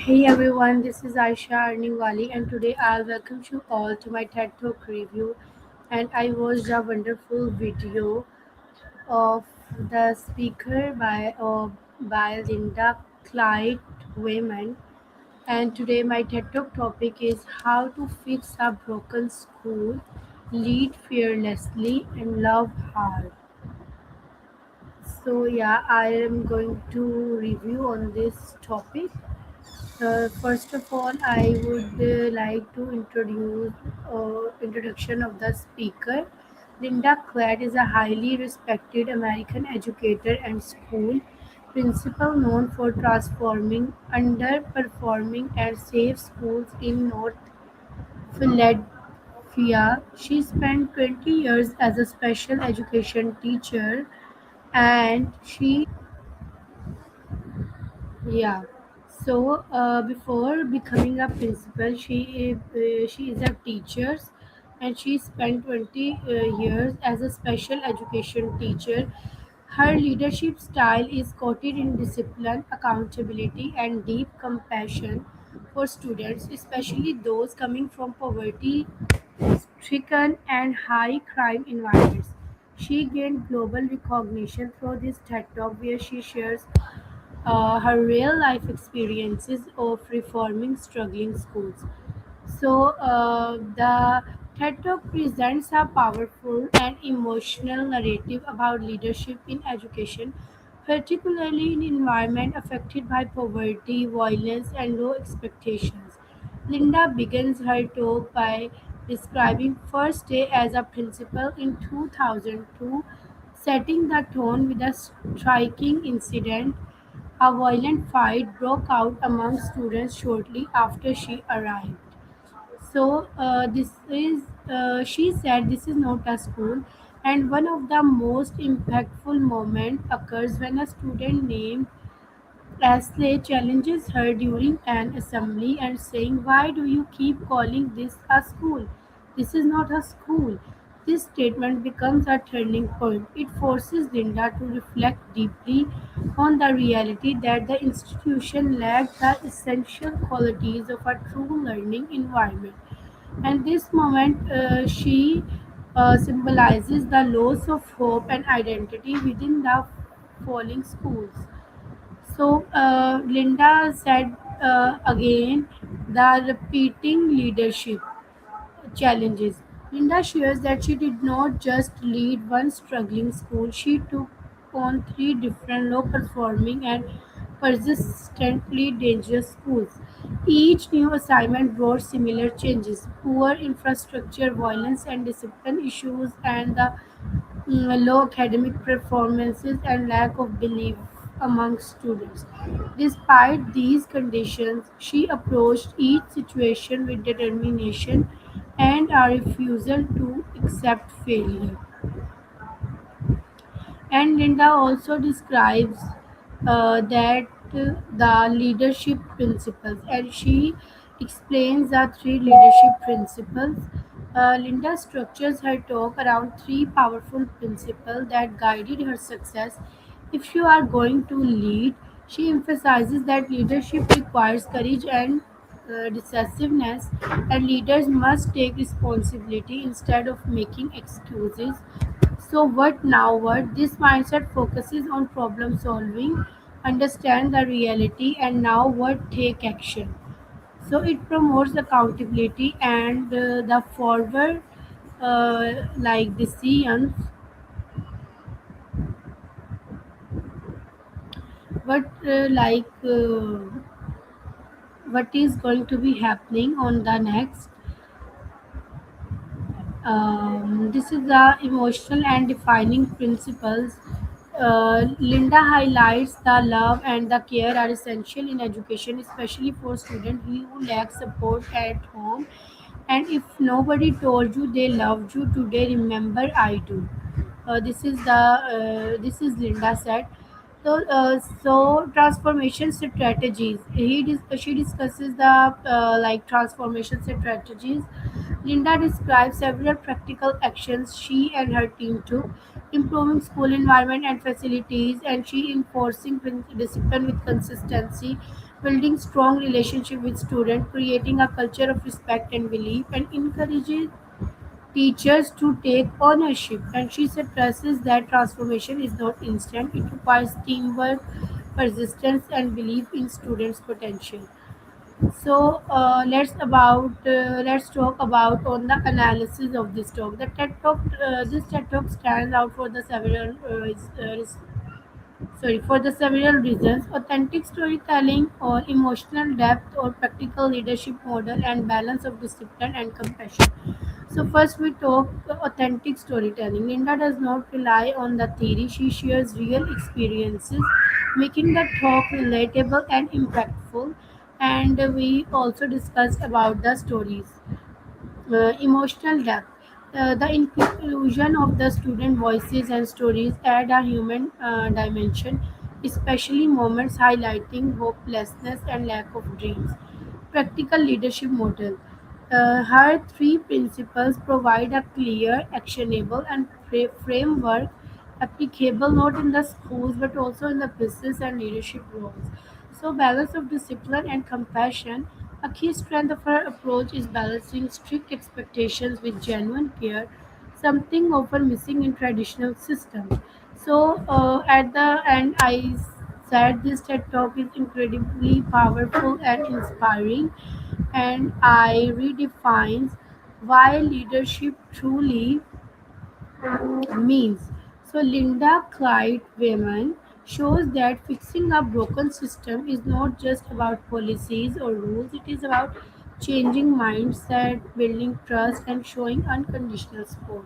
Hey everyone, this is Aisha Arningwali, and today I'll welcome you all to my TED Talk review. And I watched a wonderful video of the speaker by Linda Clyde Wayman. And today my TED Talk topic is how to fix a broken school, lead fearlessly, and love hard. So yeah, I am going to review on this topic. First of all, I would like to introduce introduction of the speaker. Linda Quaid is a highly respected American educator and school principal known for transforming underperforming and safe schools in North Philadelphia. She spent 20 years as a special education teacher and she Yeah. Before becoming a principal, she is a teacher, and she spent 20 years as a special education teacher. Her leadership style is coated in discipline, accountability, and deep compassion for students, especially those coming from poverty-stricken and high-crime environments. She gained global recognition through this TED Talk, where she shares her real life experiences of reforming struggling schools. The TED Talk presents a powerful and emotional narrative about leadership in education, particularly in environment affected by poverty, violence, and low expectations. Linda begins her talk by describing first day as a principal in 2002, setting the tone with a striking incident. A violent fight broke out among students shortly after she arrived. She said, this is not a school. And one of the most impactful moments occurs when a student named Ashley challenges her during an assembly and saying, why do you keep calling this a school? This is not a school. This statement becomes a turning point. It forces Linda to reflect deeply on the reality that the institution lacked the essential qualities of a true learning environment. And this moment, she symbolizes the loss of hope and identity within the falling schools. Linda said again the repeating leadership challenges. Linda shares that she did not just lead one struggling school, she took on three different low performing and persistently dangerous schools. Each new assignment brought similar changes poor infrastructure, violence and discipline issues, and the low academic performances and lack of belief among students. Despite these conditions, she approached each situation with determination and a refusal to accept failure. And Linda also describes that the leadership principles, and she explains the three leadership principles. Linda structures her talk around three powerful principles that guided her success. If you are going to lead, she emphasizes that leadership requires courage and decisiveness, and leaders must take responsibility instead of making excuses. So, what now? What? This mindset focuses on problem solving, understand the reality, and now what? Take action. So, it promotes accountability and the forward decisions. What what is going to be happening on the next. This is the emotional and defining principles. Linda highlights the love and the care are essential in education, especially for students who lack support at home. And if nobody told you they loved you today, remember I do. This is Linda said. So transformation strategies. She discusses the transformation strategies. Linda describes several practical actions she and her team took, improving school environment and facilities, and she enforcing discipline with consistency, building strong relationship with students, creating a culture of respect and belief, and encouraging teachers to take ownership. And she stresses that transformation is not instant; it requires teamwork, persistence, and belief in students' potential. So let's talk about on the analysis of this talk. The TED talk this TED talk stands out for the several for the several reasons: authentic storytelling, or emotional depth, or practical leadership model, and balance of discipline and compassion. So first we talk authentic storytelling. Linda does not rely on the theory; she shares real experiences, making the talk relatable and impactful. And we also discussed about the stories. Emotional depth. The inclusion of the student voices and stories add a human dimension, especially moments highlighting hopelessness and lack of dreams. Practical leadership model. Her three principles provide a clear, actionable, and framework applicable not in the schools but also in the business and leadership roles. So, balance of discipline and compassion. A key strength of her approach is balancing strict expectations with genuine care, something often missing in traditional systems. So, at the end, I said this TED Talk is incredibly powerful and inspiring, and I redefines why leadership truly means. So, Linda Clyde Wayman shows that fixing a broken system is not just about policies or rules, it is about changing mindset, building trust, and showing unconditional support.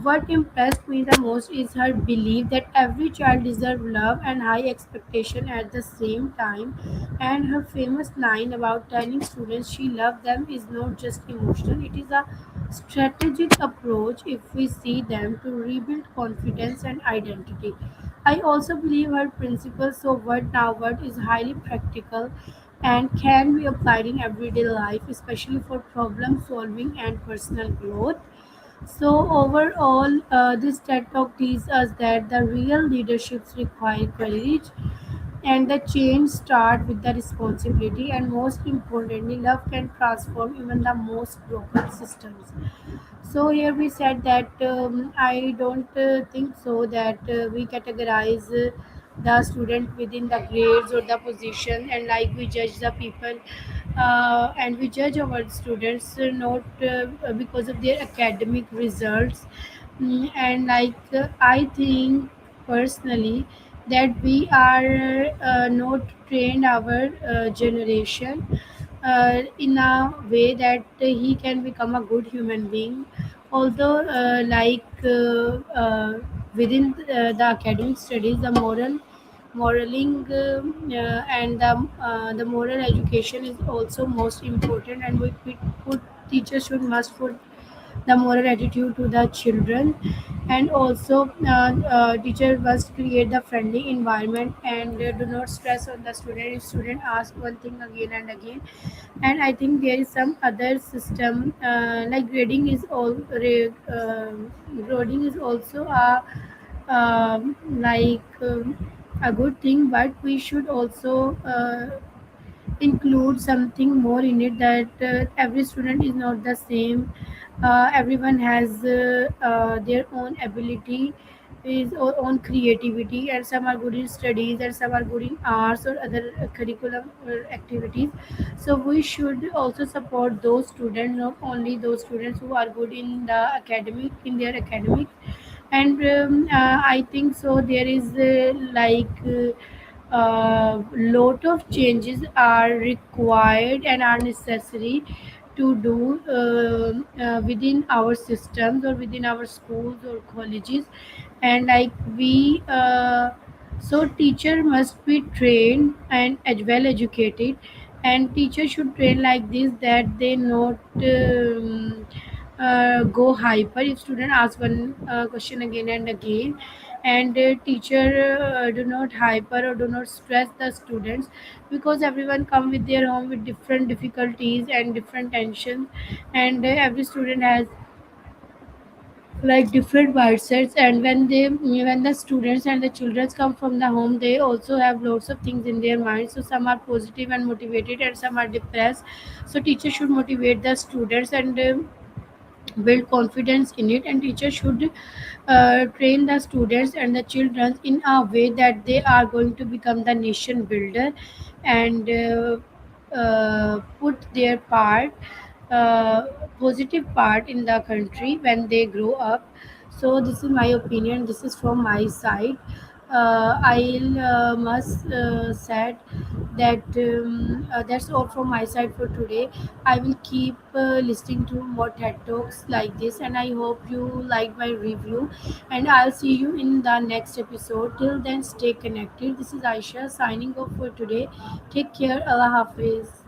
What impressed me the most is her belief that every child deserves love and high expectation at the same time. And her famous line about telling students she loves them is not just emotional, it is a strategic approach if we see them to rebuild confidence and identity. I also believe her principle, so word now word, is highly practical and can be applied in everyday life, especially for problem solving and personal growth. So overall, this TED Talk teaches us that the real leaderships require courage, and the change start with the responsibility. And most importantly, love can transform even the most broken systems. So here we said that I don't think so that we categorize the student within the grades or the position, and like we judge the people and we judge our students not because of their academic results. And I think personally that we are not trained our generation in a way that he can become a good human being. Although, within the academic studies, the moraling and the moral education is also most important, and we put teachers should must put the moral attitude to the children. And also teacher must create the friendly environment and do not stress on the student if student ask one thing again and again. And I think there is some other system like grading is also a good thing, but we should also include something more in it, that every student is not the same. Everyone has their own ability, his own creativity, and some are good in studies and some are good in arts or other curriculum activities. So we should also support those students, not only those students who are good in the academic in their academic. And I think so there is lot of changes are required and are necessary to do within our systems or within our schools or colleges. And like we so teacher must be trained and well educated, and teacher should train like this that they not go hyper if student ask one question again and again. and teacher do not hyper or do not stress the students, because everyone come with their home with different difficulties and different tensions, and every student has like different mindsets. And when the students and the children come from the home, they also have lots of things in their mind. So some are positive and motivated and some are depressed. So teachers should motivate the students and build confidence in it, and teachers should train the students and the children in a way that they are going to become the nation builder, and put their part, positive part in the country when they grow up. So this is my opinion, this is from my side. I'll must said that that's all from my side for today. I will keep listening to more TED Talks like this, and I hope you like my review. And I'll see you in the next episode. Till then, stay connected. This is Aisha signing off for today. Take care. Allah Hafiz.